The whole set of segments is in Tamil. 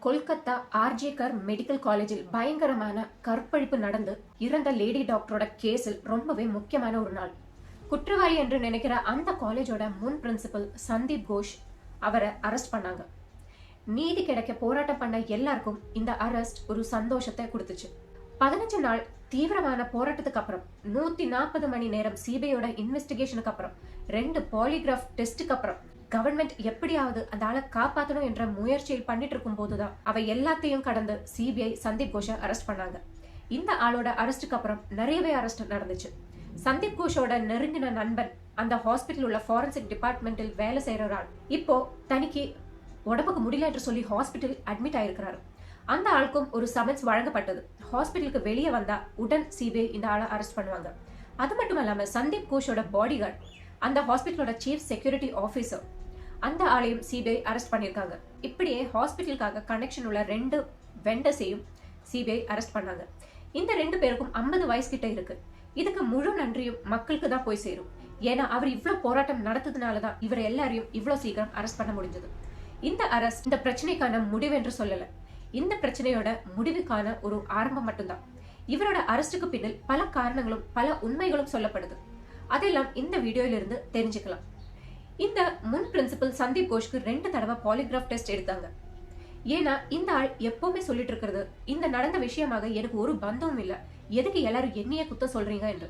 கொல்கத்தா ஆர்ஜிகர் மெடிக்கல் காலேஜில் பயங்கரமான கற்பழிப்பு நடந்து இறந்த லேடி டாக்டரோட கேஸில் ரொம்பவே முக்கியமான ஒரு நாள். குற்றவாளி என்று நினைக்கிற அந்த காலேஜோட முன் பிரின்சிபல் சந்தீப் கோஷ் அவரை அரெஸ்ட் பண்ணாங்க. நீதி கிடைக்க போராட்டம் பண்ண எல்லாருக்கும் இந்த அரெஸ்ட் ஒரு சந்தோஷத்தை கொடுத்துச்சு. 15 நாள் தீவிரமான போராட்டத்துக்கு அப்புறம் 140 மணி நேரம் சிபிஐயோட இன்வெஸ்டிகேஷனுக்கு அப்புறம் 2 பாலிகிராஃப் டெஸ்ட்டுக்கு அப்புறம் கவர்மெண்ட் எப்படியாவது அந்த ஆளை காப்பாற்றணும் என்ற முயற்சியில் பண்ணிட்டு இருக்கும் போதுதான் அவை எல்லாத்தையும் கடந்து சிபிஐ சந்தீப் கோஷை அரெஸ்ட் பண்ணாங்க. இந்த ஆளோட அரெஸ்டுக்கு அப்புறம் நிறையவே அரெஸ்ட் நடந்துச்சு. சந்தீப் கோஷோட நெருங்கின நண்பன் அந்த ஹாஸ்பிட்டல் உள்ள ஃபாரன்சிக் டிபார்ட்மெண்டில் வேலை செய்யற ஆள் இப்போ தனிக்கு உடம்புக்கு முடியல என்று சொல்லி ஹாஸ்பிட்டல் அட்மிட் ஆயிருக்கிறாரு. அந்த ஆளுக்கும் ஒரு சமன்ஸ் வழங்கப்பட்டது. ஹாஸ்பிட்டலுக்கு வெளியே வந்தா உடன் சிபிஐ இந்த ஆளை அரெஸ்ட் பண்ணுவாங்க. அது மட்டும் இல்லாம சந்தீப் கோஷோட பாடிகார்டு, அந்த ஹாஸ்பிட்டலோட சீஃப் செக்யூரிட்டி ஆபீசர், அந்த ஆளையும் சிபிஐ அரெஸ்ட் பண்ணியிருக்காங்க. இப்படியே ஹாஸ்பிட்டலுக்காக கனெக்ஷன் உள்ள 2 வெண்டர்ஸையும் சிபிஐ அரெஸ்ட் பண்ணாங்க. இந்த 2 பேருக்கும் 50 வயசு கிட்ட இருக்கு. இதுக்கு முழு நன்றியும் மக்களுக்கு தான் போய் சேரும். ஏன்னா அவர் இவ்வளவு போராட்டம் நடத்ததுனாலதான் இவர் எல்லாரையும் இவ்வளவு சீக்கிரம் அரெஸ்ட் பண்ண முடிஞ்சது. இந்த அரெஸ்ட் இந்த பிரச்சனைக்கான முடிவு என்று சொல்லல, இந்த பிரச்சனையோட முடிவுக்கான ஒரு ஆரம்பம் மட்டும்தான். இவரோட அரெஸ்டுக்கு பின்னில் பல காரணங்களும் பல உண்மைகளும் சொல்லப்படுது. அதெல்லாம் இந்த வீடியோல இருந்து தெரிஞ்சுக்கலாம். இந்த முன் பிரின்சிபல் சந்தீப் கோஷ்க்கு 2 தடவை பாலிகிராஃப் டெஸ்ட் எடுத்தாங்க. ஏன்னா இந்த ஆள் எப்பவுமே சொல்லிட்டு இருக்கிறது, இந்த நடந்த விஷயமாக எனக்கு ஒரு பந்தமும் இல்ல, எதுக்கு எல்லாரும் என்னையே குத்த சொல்றீங்க என்று.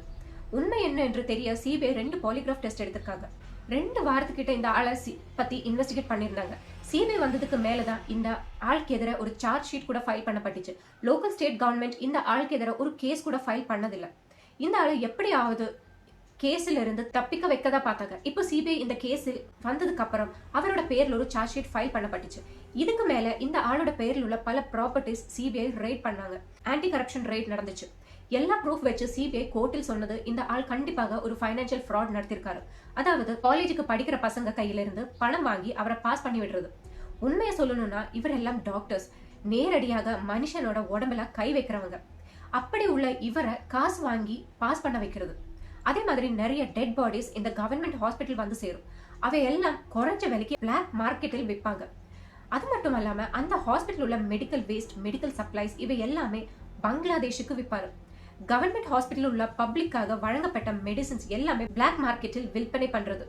உண்மை என்ன என்று தெரிய சிபிஐ 2 பாலிகிராஃப் டெஸ்ட் எடுத்திருக்காங்க. 2 வாரத்துக்கிட்ட இந்த ஆளை பத்தி இன்வெஸ்டிகேட் பண்ணிருந்தாங்க. சிபிஐ வந்ததுக்கு மேலதான் இந்த ஆளுக்கு எதிர ஒரு சார்ஜ் ஷீட் கூட ஃபைல் பண்ணப்பட்டுச்சு. லோக்கல் ஸ்டேட் கவர்மெண்ட் இந்த ஆளுக்கு எதிர ஒரு கேஸ் கூட ஃபைல் பண்ணதில்லை. இந்த ஆளை எப்படியாவது கேஸ்ல இருந்து தப்பிக்க வைக்கதா பார்த்தாங்க. இப்போ சிபிஐ இந்த கேஸில் வந்ததுக்கு அப்புறம் அவரோட பேர்ல ஒரு சார்ஜ் ஷீட் ஃபைல் பண்ணப்பட்டுச்சு. இதுக்கு மேல இந்த ஆளோட பேர்ல உள்ள பல ப்ராப்பர்ட்டிஸ் சிபிஐ ரெய்ட் பண்ணாங்க. ஆன்டி கரப்ஷன் ரெய்ட் நடந்துச்சு. எல்லா ப்ரூஃப் வச்சு சிபிஐ கோர்ட்டில் சொன்னது, இந்த ஆள் கண்டிப்பாக ஒரு ஃபைனான்சியல் ஃப்ராட் நடத்திருக்காரு. அதாவது காலேஜுக்கு படிக்கிற பசங்க கையில இருந்து பணம் வாங்கி அவரை பாஸ் பண்ணி விடுறது. உண்மையை சொல்லணும்னா இவரெல்லாம் டாக்டர்ஸ், நேரடியாக மனுஷனோட உடம்புல கை வைக்கிறவங்க. அப்படி உள்ள இவரை காசு வாங்கி பாஸ் பண்ண வைக்கிறது. அதே மாதிரி நிறைய டெட் பாடிஸ் இந்த கவர்மெண்ட் ஹாஸ்பிட்டல் வந்து சேரும். அவை எல்லாம் குறைஞ்ச விலைக்கு பிளாக் மார்க்கெட்டில் விற்பாங்க. அது மட்டும் இல்லாம அந்த ஹாஸ்பிட்டல் உள்ள மெடிக்கல் வேஸ்ட், மெடிக்கல் சப்ளைஸ் இவை எல்லாமே பங்களாதேஷுக்கு விற்பாரு. கவர்மெண்ட் ஹாஸ்பிட்டல் உள்ள பப்ளிக்காக வழங்கப்பட்ட மெடிசின்ஸ் எல்லாமே பிளாக் மார்க்கெட்டில் விற்பனை பண்றது.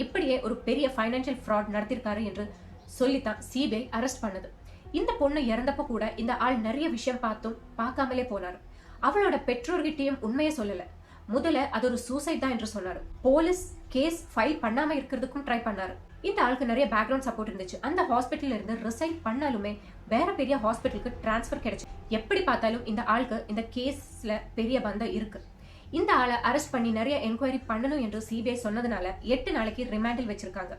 இப்படியே ஒரு பெரிய ஃபைனான்சியல் ஃப்ராட் நடத்திருக்காரு என்று சொல்லித்தான் சிபிஐ அரெஸ்ட் பண்ணது. இந்த பொண்ணு இறந்தப்ப கூட இந்த ஆள் நிறைய விஷயம் பார்த்தும் பார்க்காமலே போனாரு. அவளோட பெற்றோர்கிட்டையும் உண்மையை சொல்லல. முதல்ல அது ஒரு சூசைட் தான் என்று சொன்னாரு. போலீஸ் கேஸ் ஃபைல் பண்ணாம இருக்கிறதுக்கும் ட்ரை பண்ணாரு. இந்த ஆளுக்கு நிறைய பேக்ரவுண்ட் சப்போர்ட் இருந்துச்சு. அந்த ஹாஸ்பிட்டல்ல இருந்து ரிசைன் பண்ணாலுமே வேற பெரிய ஹாஸ்பிட்டலுக்கு டிரான்ஸ்பர் கிடைச்சு. எப்படி பார்த்தாலும் இந்த ஆளுக்கு இந்த கேஸ்ல பெரிய பந்தம் இருக்கு. இந்த ஆளை அரெஸ்ட் பண்ணி நிறைய என்கொயரி பண்ணணும் என்று சிபிஐ சொன்னதுனால 8 நாளைக்கு ரிமாண்டில் வச்சிருக்காங்க.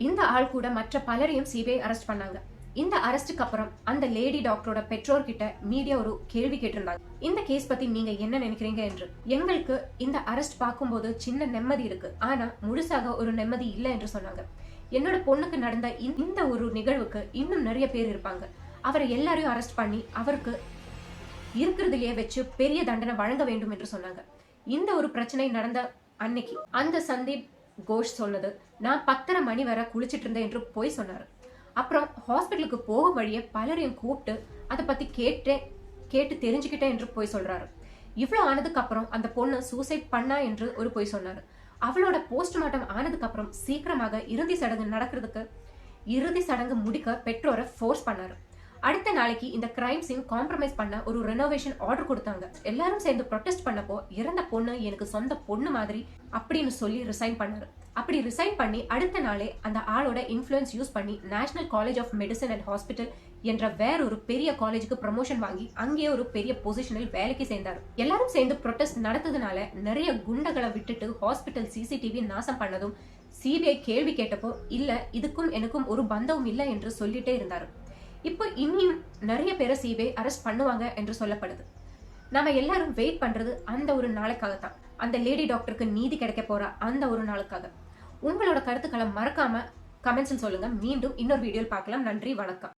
இந்த ஆள் கூட மற்ற பலரையும் சிபிஐ அரெஸ்ட் பண்ணாங்க. இந்த அரெஸ்டுக்கு அப்புறம் அந்த லேடி டாக்டரோட பெற்றோர்கிட்ட மீடியா ஒரு கேள்வி கேட்டிருந்தாங்க, இந்த கேஸ் பத்தி நீங்க என்ன நினைக்கிறீங்க என்று. எங்களுக்கு இந்த அரெஸ்ட் பார்க்கும்போது சின்ன நிம்மதி இருக்கு, ஆனா முழுசாக ஒரு நிம்மதி இல்லை என்று சொன்னாங்க. என்னோட பொண்ணுக்கு நடந்த இந்த ஒரு நிகழ்வுக்கு இன்னும் நிறைய பேர் இருப்பாங்க. அவரை எல்லாரையும் அரெஸ்ட் பண்ணி அவருக்கு இருக்கிறதுலயே வச்சு பெரிய தண்டனை வழங்க வேண்டும் என்று சொன்னாங்க. இந்த ஒரு பிரச்சனை நடந்த அன்னைக்கு அந்த சந்தீப் கோஷ் சொன்னது, நான் 10:30 மணி வரை குளிச்சிட்டு இருந்தேன் என்று போய் சொன்னாரு. அப்புறம் ஹாஸ்பிட்டலுக்கு போக வழிய பலரையும் கூப்பிட்டு அதை பத்தி கேட்டு தெரிஞ்சுக்கிட்டேன் என்று போய் சொல்றாரு. இவ்வளவு ஆனதுக்கு அப்புறம் அந்த பொண்ணு சூசைட் பண்ணா என்று ஒரு போய் சொன்னாரு. அவளோட போஸ்ட்மார்ட்டம் ஆனதுக்கு அப்புறம் சீக்கிரமாக இறுதி சடங்கு முடிக்க பெற்றோரை ஃபோர்ஸ் பண்ணாரு. அடுத்த நாளைக்கு இந்த கிரைம் சீன் காம்ப்ரமைஸ் பண்ண ஒரு ரெனோவேஷன் ஆர்டர் கொடுத்தாங்க. எல்லாரும் சேர்ந்து ப்ரொடெஸ்ட் பண்ணப்போ இறந்த பொண்ணு எனக்கு சொந்த பொண்ணு மாதிரி அப்படின்னு சொல்லி ரிசைன் பண்ணாரு. அப்படி ரிசைன் பண்ணி அடுத்த நாளே அந்த ஆளோட இன்ஃப்ளூயன்ஸ் யூஸ் பண்ணி National College of Medicine and Hospital என்ற வேற ஒரு பெரிய காலேஜுக்கு ப்ரமோஷன் வாங்கி அங்கேயே ஒரு பெரிய பொசிஷனில் வேலைக்கு சேர்ந்தாரு. எல்லாரும் சேர்ந்து ப்ரொடெஸ்ட் நடத்ததுனால நிறைய குண்டகளை விட்டுட்டு ஹாஸ்பிட்டல் சிசிடிவி நாசம் பண்ணதும் சிபிஐ கேள்வி கேட்டப்போ இல்ல, இதுக்கும் எனக்கும் ஒரு பந்தமும் இல்லை என்று சொல்லிட்டே இருந்தாரு. இப்போ இன்னும் நிறைய பேரை சிபிஐ அரெஸ்ட் பண்ணுவாங்க என்று சொல்லப்படுது. நாம எல்லாரும் வெயிட் பண்றது அந்த ஒரு நாளுக்காகத்தான், அந்த லேடி டாக்டருக்கு நீதி கிடைக்க போற அந்த ஒரு நாளுக்காக. உங்களோட கருத்துக்களை மறக்காம கமெண்ட்ஸ்ல சொல்லுங்க. மீண்டும் இன்னொரு வீடியோவில் பார்க்கலாம். நன்றி, வணக்கம்.